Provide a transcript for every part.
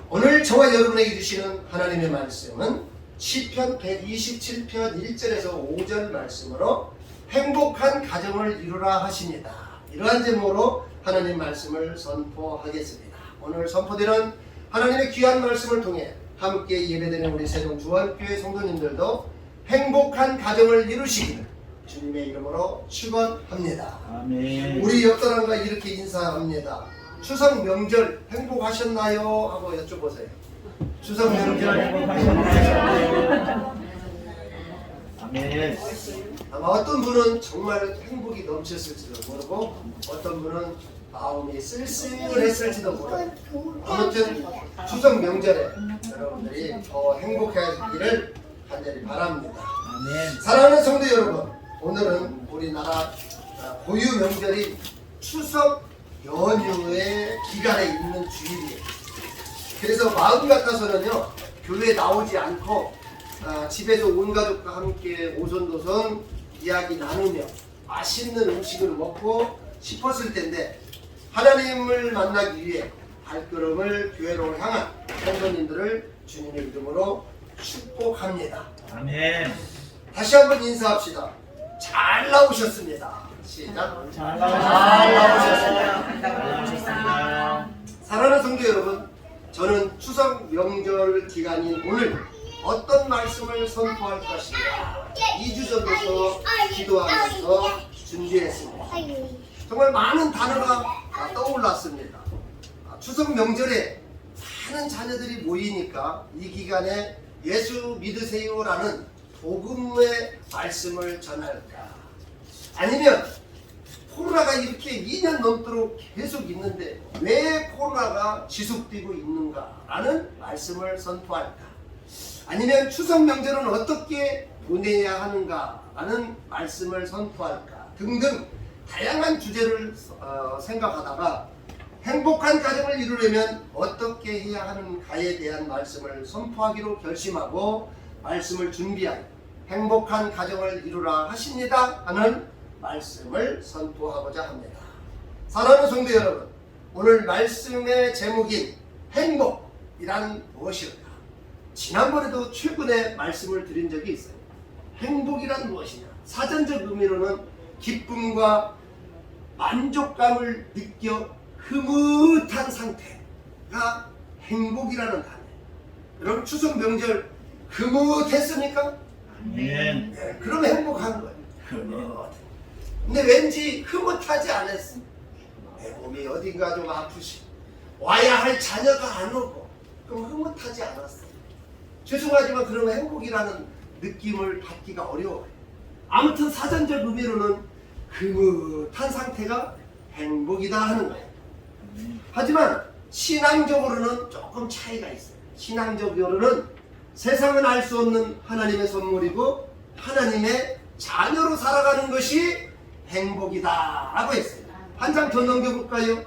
오늘 저와 여러분에게 주시는 하나님의 말씀은 시편 127편 1절에서 5절 말씀으로 행복한 가정을 이루라 하십니다. 이러한 제목으로 하나님 말씀을 선포하겠습니다. 오늘 선포되는 하나님의 귀한 말씀을 통해 함께 예배드리는 우리 세종 주안교회 성도님들도 행복한 가정을 이루시기를 주님의 이름으로 축원합니다. 아멘. 우리 옆 사람과 이렇게 인사합니다. 추석 명절 행복하셨나요? 하고 여쭤보세요. 추석 명절 행복하셨나요? 아멘. 아마 어떤 분은 정말 행복이 넘쳤을지도 모르고 어떤 분은 마음이 쓸쓸했을지도 모르고 아무튼 추석 명절에 여러분들이 더 행복하기를 간절히 바랍니다. 아멘. 사랑하는 성도 여러분, 오늘은 우리나라 고유 명절인 추석 연휴의 기간에 있는 주일이에요. 그래서 마음 같아서는요, 교회에 나오지 않고 집에서 온 가족과 함께 오손도손 이야기 나누며 맛있는 음식을 먹고 싶었을 텐데 하나님을 만나기 위해 발걸음을 교회로 향한 성도님들을 주님의 이름으로 축복합니다. 아멘. 다시 한번 인사합시다. 잘 나오셨습니다. 시작. 잘 나오셨습니다. 사랑하는 성도 여러분, 저는 추석 명절 기간인 오늘 어떤 말씀을 선포할 것인가 2주 전부터 기도하면서 준비했습니다. 정말 많은 단어가 떠올랐습니다. 추석 명절에 많은 자녀들이 모이니까 이 기간에 예수 믿으세요라는 복음의 말씀을 전할까? 아니면 코로나가 이렇게 2년 넘도록 계속 있는데 왜 코로나가 지속되고 있는가라는 말씀을 선포할까? 아니면 추석 명절은 어떻게 보내야 하는가라는 말씀을 선포할까? 등등 다양한 주제를 생각하다가 행복한 가정을 이루려면 어떻게 해야 하는가에 대한 말씀을 선포하기로 결심하고 말씀을 준비한 행복한 가정을 이루라 하십니다 하는 말씀을 선포하고자 합니다. 사랑하는 성도 여러분, 오늘 말씀의 제목인 행복이란 무엇일까? 지난번에도 최근에 말씀을 드린 적이 있어요. 행복이란 무엇이냐? 사전적 의미로는 기쁨과 만족감을 느껴 흐뭇한 상태가 행복이라는 단어예요. 여러분 추석 명절 흐뭇했습니까? 아멘. 네, 그러면 행복한 거예요. 근데 왠지 흐뭇하지 않았어. 내 몸이 어딘가 좀 아프시 와야 할 자녀가 안 오고 그럼 흐뭇하지 않았어. 죄송하지만 그러면 행복이라는 느낌을 받기가 어려워요. 아무튼 사전적 의미로는 흐뭇한 상태가 행복이다 하는 거예요. 하지만 신앙적으로는 조금 차이가 있어요. 신앙적으로는 세상은 알 수 없는 하나님의 선물이고 하나님의 자녀로 살아가는 것이 행복이다 라고 했어요. 한 장 더 넘겨볼까요?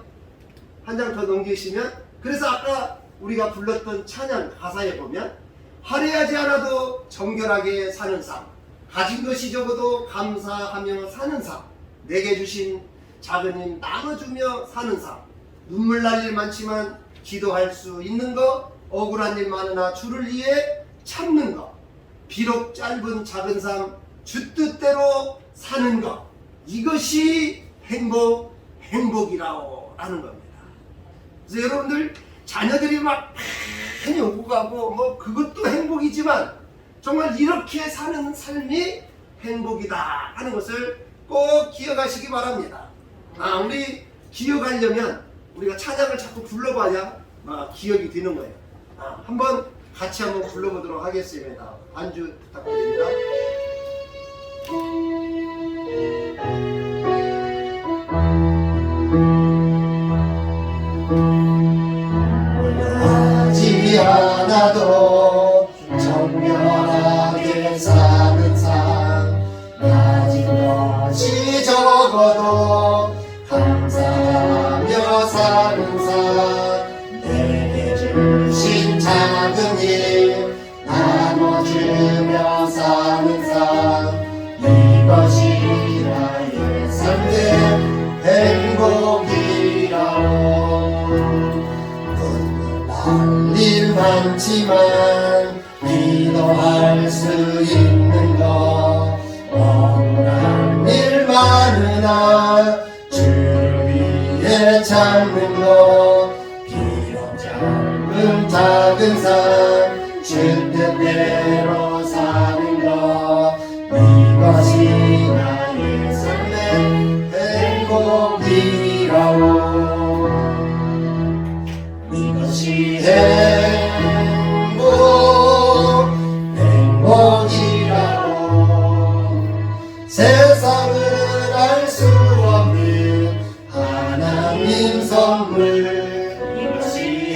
한 장 더 넘기시면, 그래서 아까 우리가 불렀던 찬양 가사에 보면 화려하지 않아도 정결하게 사는 삶, 가진 것이 적어도 감사하며 사는 삶, 내게 주신 작은 힘 나눠주며 사는 삶, 눈물 날 일 많지만 기도할 수 있는 것, 억울한 일 많으나 주를 위해 참는 것, 비록 짧은 작은 삶 주 뜻대로 사는 것, 이것이 행복이라고 하는 겁니다. 그래서 여러분들 자녀들이 막 많이 오고 가고 뭐 그것도 행복이지만 정말 이렇게 사는 삶이 행복이다 하는 것을 꼭 기억하시기 바랍니다. 우리 기억하려면 우리가 찬양을 자꾸 불러봐야 기억이 되는 거예요. 한번 같이 한번 불러보도록 하겠습니다. 반주 부탁드립니다. 하지 않아도 정결하게 사는 삶, 가진 것이 적어도 감사하며 사는 삶, 내게 주신 작은 일 나눠주며 사는 삶, 이것이 나의 삶의 행복이라오. 눈물 날리 많지만 기도할 수 있는 것 억울한 일 많으나 주를 위해 참는 것 비록 작은 삶 주 뜻대로 사는 것 이것이 나의 삶의 행복이라오 이것이 행복이라고 세상은 알 수 없는 하나님 선물 이것이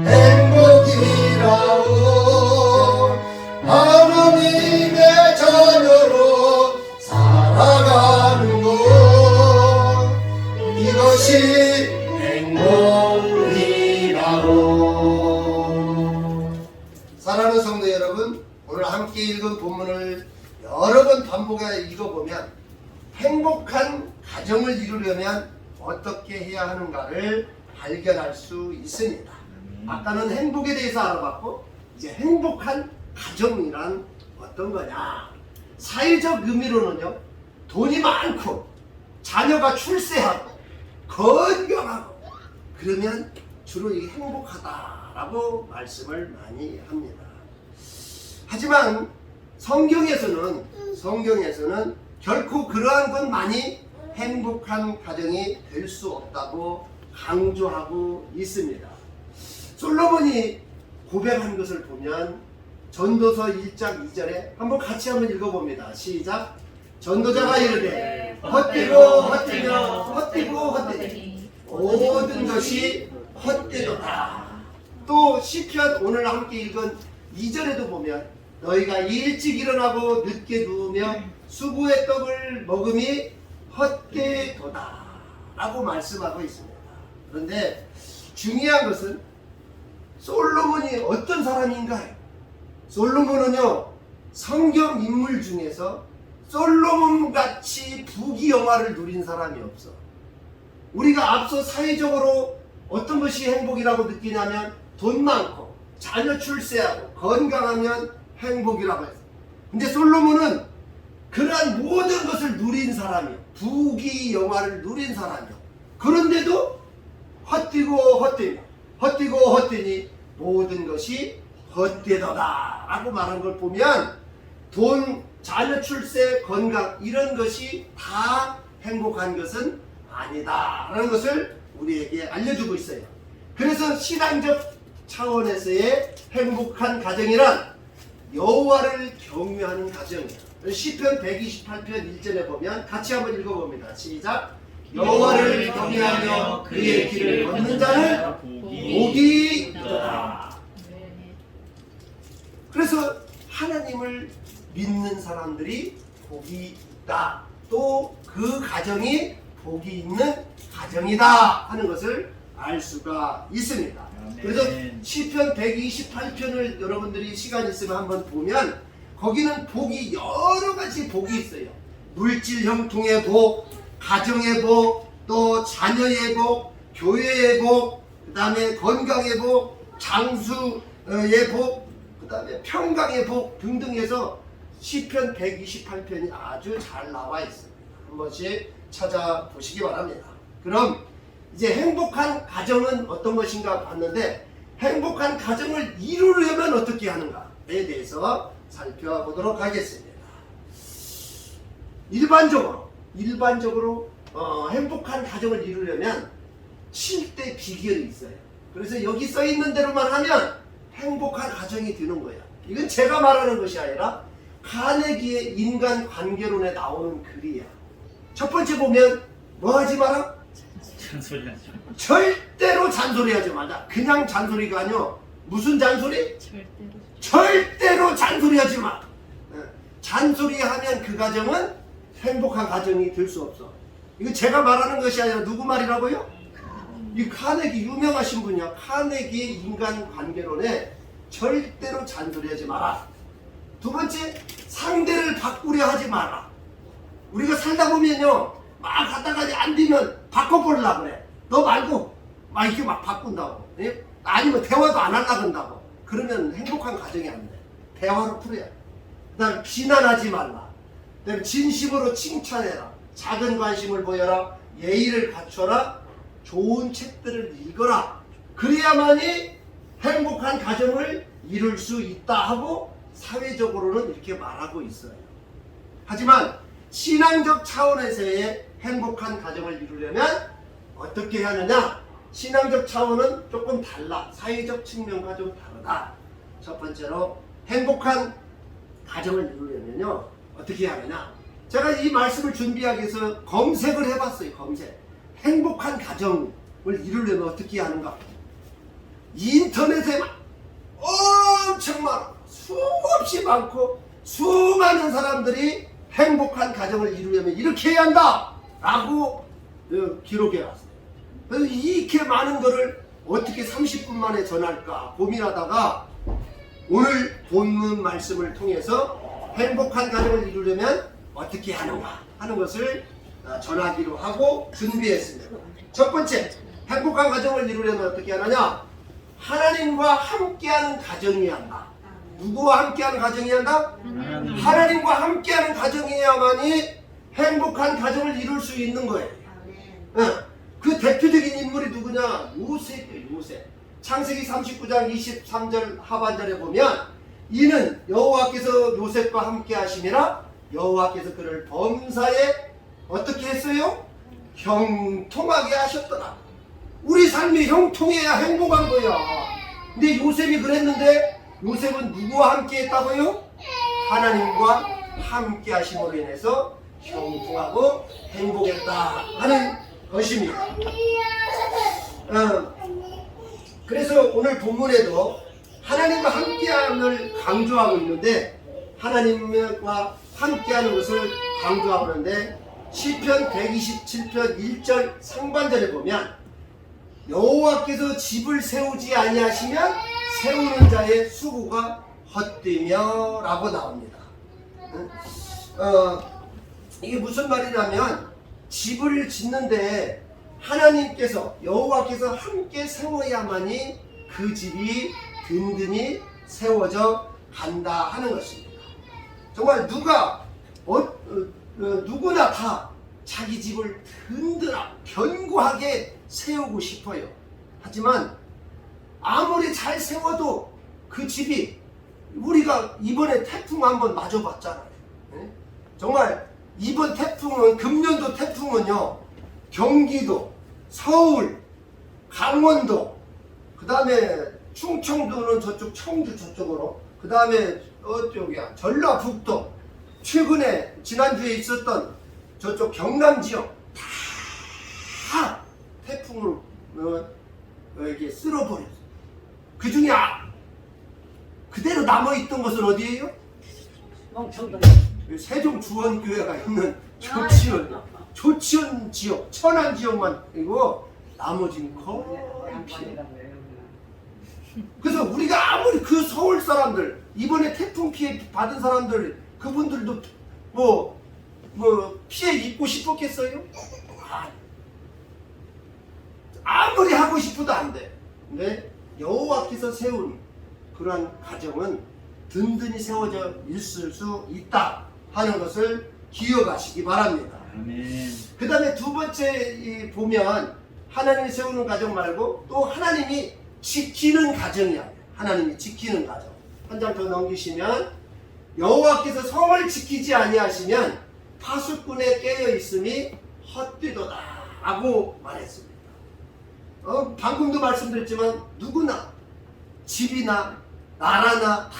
행복이라고 하나님의 자녀로 살아가는 것 이것이 행복이라고. 사랑하는 성도 여러분, 오늘 함께 읽은 본문을 여러 번 반복해 읽어보면 행복한 가정을 이루려면 어떻게 해야 하는가를 발견할 수 있습니다. 아까는 행복에 대해서 알아봤고 이제 행복한 가정이란 어떤 거냐. 사회적 의미로는요, 돈이 많고 자녀가 출세하고 건강하고 그러면 주로 이게 행복하다라고 말씀을 많이 합니다. 하지만 성경에서는 결코 그러한 것만이 행복한 가정이 될 수 없다고 강조하고 있습니다. 솔로몬이 고백한 것을 보면 전도서 1장 2절에 한번 같이 한번 읽어봅니다. 시작. 전도자가 이르되 헛되고 모든 것이 헛되도다. 또 시편 오늘 함께 읽은 2절에도 보면 너희가 일찍 일어나고 늦게 누우며 수고의 떡을 먹음이 헛되도다 라고 말씀하고 있습니다. 그런데 중요한 것은 솔로몬이 어떤 사람인가요? 솔로몬은요, 성경 인물 중에서 솔로몬같이 부귀영화를 누린 사람이 없어. 우리가 앞서 사회적으로 어떤 것이 행복이라고 느끼냐면 돈 많고 자녀 출세하고 건강하면 행복이라고 했어. 근데 솔로몬은 그러한 모든 것을 누린 사람이에요. 부귀영화를 누린 사람이에요. 그런데도 헛되니 모든 것이 헛되더라 라고 말한 걸 보면 돈, 자녀 출세, 건강 이런 것이 다 행복한 것은 아니다 라는 것을 우리에게 알려주고 있어요. 그래서 신앙적 차원에서의 행복한 가정이란 여호와를 경외하는 가정이에요. 시편 128편 1절에 보면 같이 한번 읽어봅니다. 시작. 여호와를 경외하며 그의 길을 걷는 자는 복이 있도다. 그래서 하나님을 믿는 사람들이 복이 있다. 또 그 가정이 복이 있는 가정이다 하는 것을 알 수가 있습니다. 그래서 시편 128편을 여러분들이 시간 있으면 한번 보면 거기는 복이 여러 가지 복이 있어요. 물질 형통의 복, 가정의 복, 또 자녀의 복, 교회의 복, 그 다음에 건강의 복, 장수의 복, 그 다음에 평강의 복 등등 해서 시편 128편이 아주 잘 나와 있습니다. 한 번씩 찾아보시기 바랍니다. 그럼 이제 행복한 가정은 어떤 것인가 봤는데 행복한 가정을 이루려면 어떻게 하는가에 대해서 살펴보도록 하겠습니다. 일반적으로 행복한 가정을 이루려면 7대 비결이 있어요. 그래서 여기 써 있는 대로만 하면 행복한 가정이 되는 거예요. 이건 제가 말하는 것이 아니라 카네기의 인간 관계론에 나오는 글이야. 첫 번째 보면 뭐 하지 마라? 잔소리하지 마. 절대로 잔소리하지 마라. 그냥 잔소리가 아니요. 무슨 잔소리? 절대로 잔소리하지 마. 잔소리하면 그 가정은 행복한 가정이 될 수 없어. 이거 제가 말하는 것이 아니라 누구 말이라고요? 이 카네기 유명하신 분이야. 카네기의 인간관계론에 절대로 잔소리하지 마라. 두 번째, 상대를 바꾸려 하지 마라. 우리가 살다 보면요, 막 하다가 안 되면 바꿔보려고 그래. 너 말고 막 이렇게 막 바꾼다고. 예? 아니면 대화도 안 하려고 한다고. 그러면 행복한 가정이 안 돼. 대화로 풀어야 돼. 그다음 비난하지 말라. 그다음 진심으로 칭찬해라. 작은 관심을 보여라. 예의를 갖춰라. 좋은 책들을 읽어라. 그래야만이 행복한 가정을 이룰 수 있다 하고 사회적으로는 이렇게 말하고 있어요. 하지만 신앙적 차원에서의 행복한 가정을 이루려면 어떻게 하느냐? 신앙적 차원은 조금 달라. 사회적 측면과 좀 다르다. 첫 번째로 행복한 가정을 이루려면요 어떻게 하느냐? 제가 이 말씀을 준비하기 위해서 검색을 해봤어요. 검색. 행복한 가정을 이루려면 어떻게 하는가? 인터넷에 엄청 많아. 수없이 많고 수많은 사람들이 행복한 가정을 이루려면 이렇게 해야 한다 라고 기록해 왔어요. 그래서 이렇게 많은 거를 어떻게 30분 만에 전할까 고민하다가 오늘 본문 말씀을 통해서 행복한 가정을 이루려면 어떻게 하는가 하는 것을 전하기로 하고 준비했습니다. 첫 번째, 행복한 가정을 이루려면 어떻게 하느냐? 하나님과 함께하는 가정이어야 한다. 누구와 함께하는 가정이어야 한다? 하나님과 함께하는 가정이어야만이 행복한 가정을 이룰 수 있는 거예요. 그 대표적인 인물이 누구냐? 요셉이에요. 요셉. 창세기 39장 23절 하반절에 보면 이는 여호와께서 요셉과 함께 하심이라 여호와께서 그를 범사에 어떻게 했어요? 형통하게 하셨더라. 우리 삶이 형통해야 행복한 거야. 근데 요셉이 그랬는데 요셉은 누구와 함께 했다고요? 하나님과 함께 하심으로 인해서 형통하고 행복했다 하는 것입니다. 그래서 오늘 본문에도 하나님과 함께함을 강조하고 있는데 하나님과 함께하는 것을 강조하고 있는데 시편 127편 1절 상반절에 보면 여호와께서 집을 세우지 아니하시면 세우는 자의 수고가 헛되며 라고 나옵니다. 이게 무슨 말이냐면 집을 짓는데 하나님께서 여호와께서 함께 세워야만이 그 집이 든든히 세워져 간다 하는 것입니다. 정말 누구나 다 자기 집을 든든하고 견고하게 세우고 싶어요. 하지만 아무리 잘 세워도 그 집이 우리가 이번에 태풍 한번 맞아봤잖아요. 정말 이번 태풍은 금년도 태풍은요 경기도, 서울, 강원도, 그 다음에 충청도는 저쪽 청주 저쪽으로, 그 다음에 어쪽이야 전라북도, 최근에 지난주에 있었던 저쪽 경남 지역 다 태풍으로 이렇게 쓸어버렸어요. 그 중에 그대로 남아있던 것은 어디예요? 세종 주원교회가 있는 조치원 지역, 천안 지역만 그리고 나머지는 거의 피해. 그래서 우리가 아무리 그 서울 사람들 이번에 태풍 피해 받은 사람들 그분들도 뭐 피해 입고 싶었겠어요? 아무리 하고 싶어도 안 돼. 근데 여호와께서 세운 그러한 가정은 든든히 세워져 있을 수 있다 하는 것을 기억하시기 바랍니다. 그 다음에 두 번째 보면 하나님이 세우는 가정 말고 또 하나님이 지키는 가정이야. 하나님이 지키는 가정. 한 장 더 넘기시면 여호와께서 성을 지키지 아니하시면 파수꾼에 깨어 있음이 헛되도다 라고 말했습니다. 방금도 말씀드렸지만 누구나 집이나 나라나 다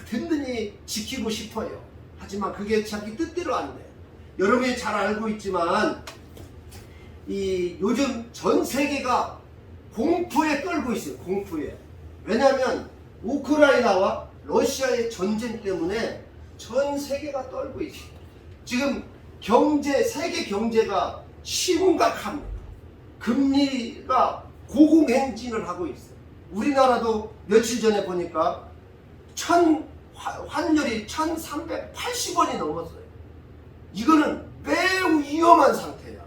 든든히 지키고 싶어요. 하지만 그게 자기 뜻대로 안 돼. 여러분이 잘 알고 있지만 요즘 전 세계가 공포에 떨고 있어요. 공포에. 왜냐하면 우크라이나와 러시아의 전쟁 때문에 전 세계가 떨고 있어요. 지금 세계 경제가 심각합니다. 금리가 고공행진을 하고 있어요. 우리나라도 며칠 전에 보니까 환율이 1380원이 넘었어요. 이거는 매우 위험한 상태야.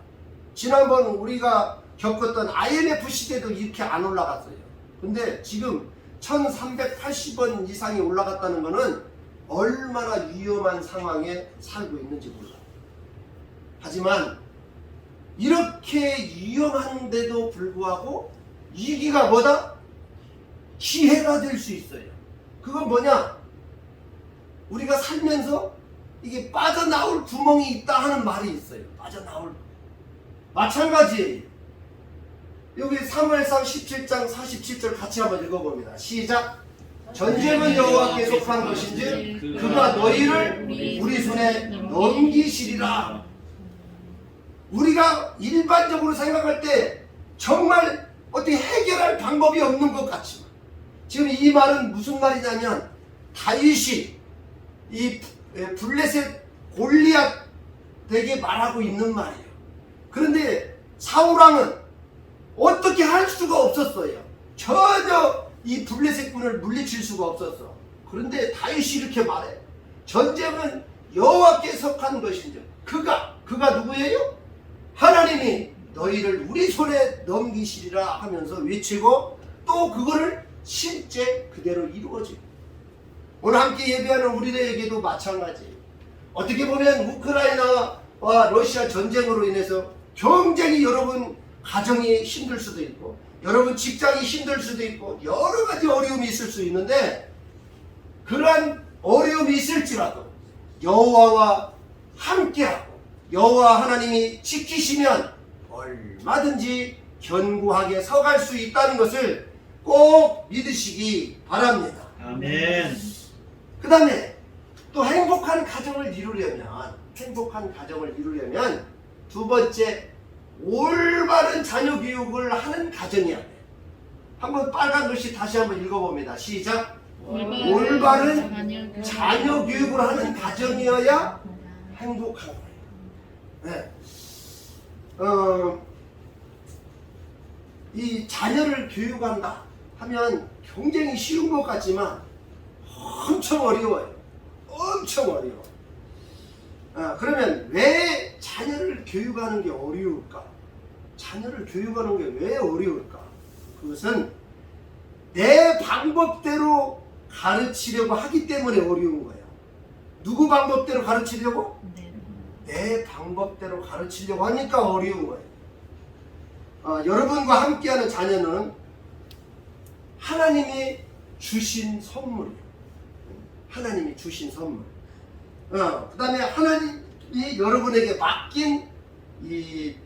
지난번 우리가 겪었던 IMF 시대도 이렇게 안 올라갔어요. 근데 지금 1380원 이상이 올라갔다는 것은 얼마나 위험한 상황에 살고 있는지 몰라요. 하지만 이렇게 위험한데도 불구하고 위기가 뭐다? 기회가 될 수 있어요. 그건 뭐냐? 우리가 살면서 이게 빠져나올 구멍이 있다 하는 말이 있어요. 빠져나올. 마찬가지예요. 여기 사무엘상 17장 47절 같이 한번 읽어봅니다. 시작. 전쟁은 여호와께 속한 것인지 그가 너희를 우리 손에 넘기시리라. 우리가 일반적으로 생각할 때 정말 어떻게 해결할 방법이 없는 것 같지만 지금 이 말은 무슨 말이냐면 다윗이 이 블레셋 골리앗에게 말하고 있는 말이에요. 그런데 사울왕은 어떻게 할 수가 없었어요. 전혀 이 블레셋 군을 물리칠 수가 없었어. 그런데 다윗이 이렇게 말해. 전쟁은 여호와께 속한 것인지 그가 누구예요? 하나님이 너희를 우리 손에 넘기시리라 하면서 외치고 또 그거를 실제 그대로 이루어지고 오늘 함께 예배하는 우리들에게도 마찬가지예요. 어떻게 보면 우크라이나와 러시아 전쟁으로 인해서 경쟁이 여러분 가정이 힘들 수도 있고 여러분 직장이 힘들 수도 있고 여러 가지 어려움이 있을 수 있는데 그러한 어려움이 있을지라도 여호와와 함께하고 여호와 하나님이 지키시면 얼마든지 견고하게 서갈 수 있다는 것을 꼭 믿으시기 바랍니다. 아멘. 그 다음에 또 행복한 가정을 이루려면 두 번째 올바른 자녀 교육을 하는 가정이어야 돼. 한번 빨간 글씨 다시 한번 읽어봅니다. 시작. 올바른 자녀 교육을 하는 가정이어야 행복한 거예요. 네. 이 자녀를 교육한다 하면 굉장히 쉬운 것 같지만 엄청 어려워요. 엄청 어려워. 그러면 왜 자녀를 교육하는 게 어려울까? 자녀를 교육하는 게 왜 어려울까? 그것은 내 방법대로 가르치려고 하기 때문에 어려운 거예요. 누구 방법대로 가르치려고? 내 방법대로 가르치려고 하니까 어려운 거예요. 여러분과 함께하는 자녀는 하나님이 주신 선물이에요. 하나님이 주신 선물. 그 다음에 하나님이 여러분에게 맡긴 이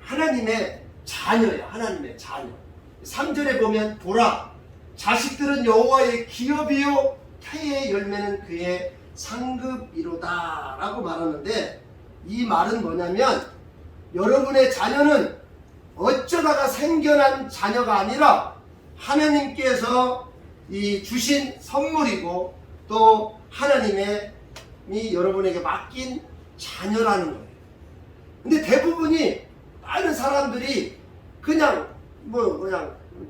하나님의 자녀예요. 하나님의 자녀. 3절에 보면 보라 자식들은 여호와의 기업이요 태의 열매는 그의 상급이로다 라고 말하는데 이 말은 뭐냐면 여러분의 자녀는 어쩌다가 생겨난 자녀가 아니라 하나님께서 이 주신 선물이고 또 하나님이 여러분에게 맡긴 자녀라는 거예요. 근데 대부분이 많은 사람들이 그냥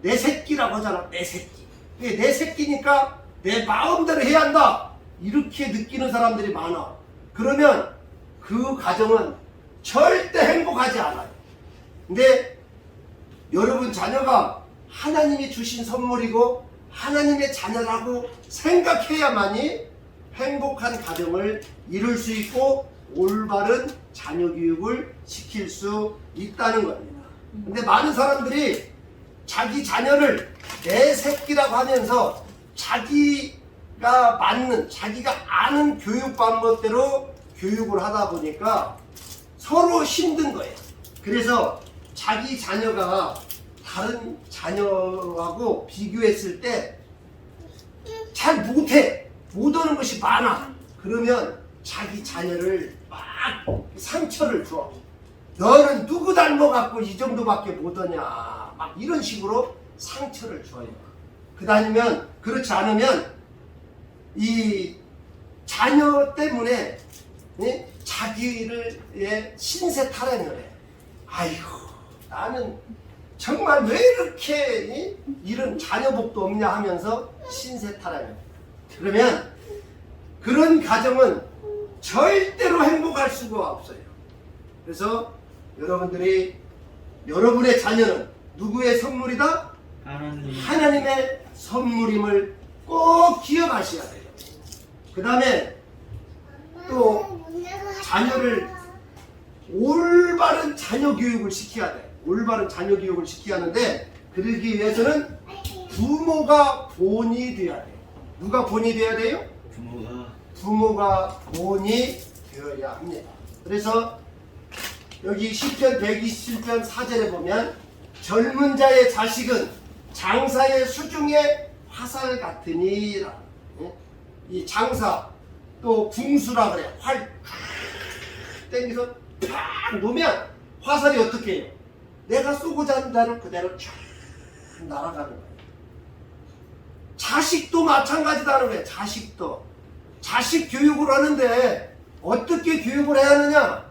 내 새끼라고 하잖아. 내 새끼. 내 새끼니까 내 마음대로 해야 한다. 이렇게 느끼는 사람들이 많아. 그러면 그 가정은 절대 행복하지 않아요. 근데 여러분 자녀가 하나님이 주신 선물이고 하나님의 자녀라고 생각해야만이 행복한 가정을 이룰 수 있고 올바른 자녀 교육을 시킬 수 있다는 겁니다. 근데 많은 사람들이 자기 자녀를 내 새끼라고 하면서 자기가 맞는, 자기가 아는 교육 방법대로 교육을 하다 보니까 서로 힘든 거예요. 그래서 자기 자녀가 다른 자녀하고 비교했을 때 잘 못해. 못 오는 것이 많아. 그러면 자기 자녀를 막 상처를 줘. 너는 누구 닮아갖고 이 정도밖에 못 오냐. 막 이런 식으로 상처를 줘요. 그렇지 않으면 이 자녀 때문에 자기를 신세 타령을 해. 아이고 나는 정말 왜 이렇게 이런 자녀복도 없냐 하면서 신세 타령을 해. 그러면 그런 가정은 절대로 행복할 수가 없어요. 그래서 여러분들이 여러분의 자녀는 누구의 선물이다? 하나님. 하나님의 선물임을 꼭 기억하셔야 돼요. 그 다음에 또 자녀를 올바른 자녀 교육을 시켜야 돼. 올바른 자녀 교육을 시켜야 하는데, 그러기 위해서는 부모가 본이 돼야 돼요. 누가 본이 돼야 돼요? 부모가 본이 되어야 합니다. 그래서 여기 시편 127편 4절에 보면 젊은 자의 자식은 장사의 수중에 화살 같으니라. 이 장사 또 궁수라 그래. 활 땡겨서 팍 놓으면 화살이 어떻게 해요? 내가 쏘고자 하는 대로 그대로 쫙 날아가는 거예요. 자식도 마찬가지다는 거예요. 자식도 자식 교육을 하는데 어떻게 교육을 해야 하느냐?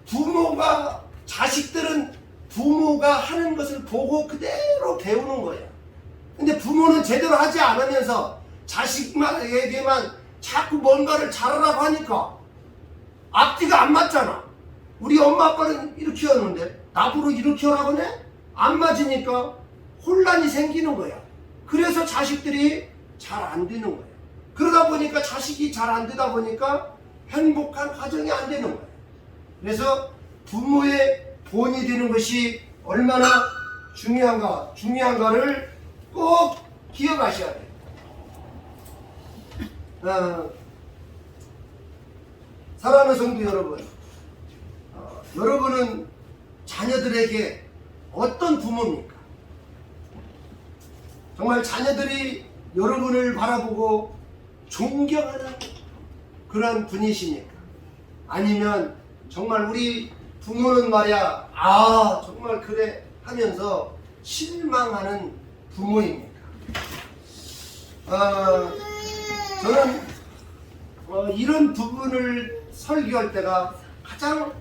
부모가, 자식들은 부모가 하는 것을 보고 그대로 배우는 거예요. 근데 부모는 제대로 하지 않으면서 자식에게만 자꾸 뭔가를 잘하라고 하니까 앞뒤가 안 맞잖아. 우리 엄마 아빠는 이렇게 하는데 나보고 이렇게 하라고 해? 안 맞으니까 혼란이 생기는 거야. 그래서 자식들이 잘 안 되는 거예요. 그러다 보니까 자식이 잘 안 되다 보니까 행복한 가정이 안 되는 거예요. 그래서 부모의 본이 되는 것이 얼마나 중요한가를 꼭 기억하셔야 돼요. 사랑하는 성도 여러분, 여러분은 자녀들에게 어떤 부모입니까? 정말 자녀들이 여러분을 바라보고 존경하는 그런 분이십니까? 아니면 정말 우리 부모는 말이야, 아 정말 그래 하면서 실망하는 부모입니까? 저는 이런 부분을 설교할 때가 가장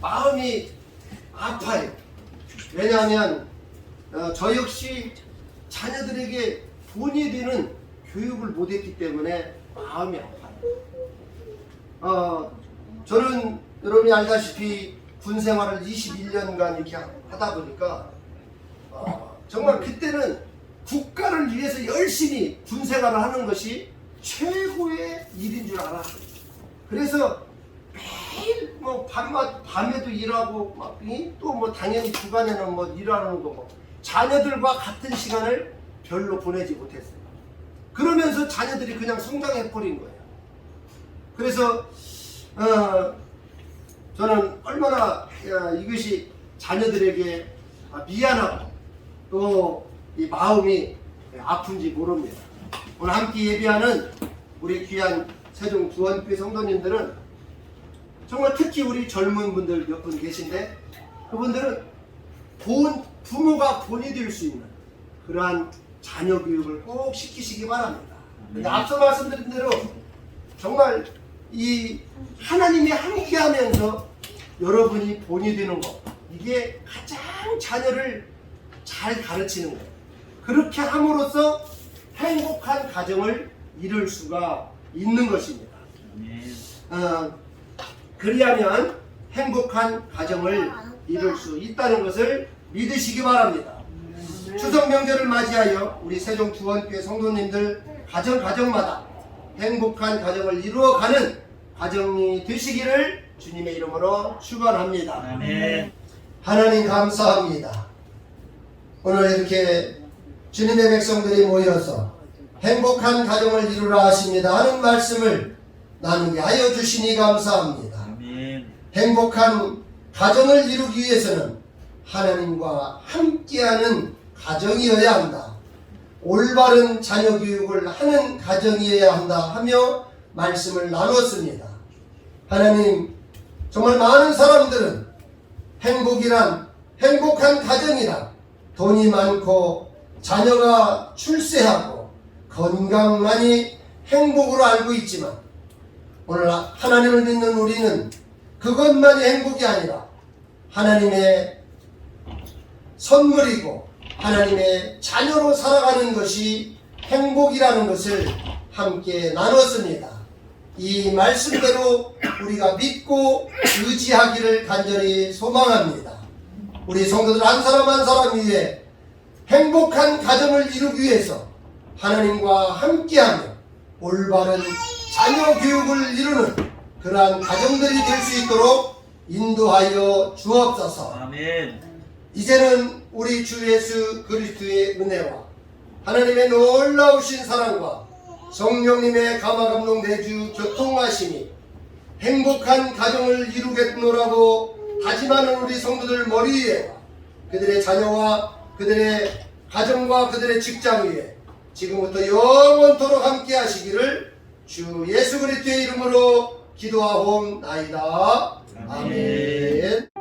마음이 아파요. 왜냐하면 저 역시 자녀들에게 본이 되는 교육을 못했기 때문에 마음이 아파요. 저는 여러분이 알다시피 군 생활을 21년간 이렇게 하다 보니까 정말 그때는 국가를 위해서 열심히 군 생활을 하는 것이 최고의 일인 줄 알아. 그래서 매일 뭐 밤에도 일하고 또 뭐 당연히 주간에는 뭐 일하는 거고 자녀들과 같은 시간을 별로 보내지 못했어요. 그러면서 자녀들이 그냥 성장해 버린 거예요. 그래서 저는 얼마나 이것이 자녀들에게 미안하고 또 이 마음이 아픈지 모릅니다. 오늘 함께 예배하는 우리 귀한 세종 두원교회 성도님들은 정말 특히 우리 젊은 분들 몇 분 계신데 그분들은 부모가 본이 될 수 있는 그러한 자녀 교육을 꼭 시키시기 바랍니다. 근데 앞서 말씀드린 대로 정말 이 하나님이 함께하면서 여러분이 본이 되는 것, 이게 가장 자녀를 잘 가르치는 거예요. 그렇게 함으로써 행복한 가정을 이룰 수가 있는 것입니다. 그리하면 행복한 가정을 이룰 수 있다는 것을 믿으시기 바랍니다. 추석 명절을 맞이하여 우리 세종 두원교회 성도님들 가정마다 행복한 가정을 이루어가는 가정이 되시기를 주님의 이름으로 축원합니다. 아멘. 하나님 감사합니다. 오늘 이렇게 주님의 백성들이 모여서 행복한 가정을 이루라 하십니다 하는 말씀을 나누게 하여 주시니 감사합니다. 아멘. 행복한 가정을 이루기 위해서는 하나님과 함께하는 가정이어야 한다. 올바른 자녀 교육을 하는 가정이어야 한다 하며 말씀을 나누었습니다. 하나님, 정말 많은 사람들은 행복한 가정이란 돈이 많고 자녀가 출세하고 건강만이 행복으로 알고 있지만 오늘 하나님을 믿는 우리는 그것만이 행복이 아니라 하나님의 선물이고 하나님의 자녀로 살아가는 것이 행복이라는 것을 함께 나눴습니다. 이 말씀대로 우리가 믿고 의지하기를 간절히 소망합니다. 우리 성도들 한 사람 한 사람 위해 행복한 가정을 이루기 위해서 하나님과 함께하며 올바른 자녀 교육을 이루는 그러한 가정들이 될 수 있도록 인도하여 주옵소서. 아멘. 이제는 우리 주 예수 그리스도의 은혜와 하나님의 놀라우신 사랑과 성령님의 감화감동 내주 교통하심이 행복한 가정을 이루겠노라고 다짐하는 우리 성도들 머리 위에 그들의 자녀와 그들의 가정과 그들의 직장 위에 지금부터 영원토록 함께 하시기를 주 예수 그리스도의 이름으로 기도하옵나이다. 아멘.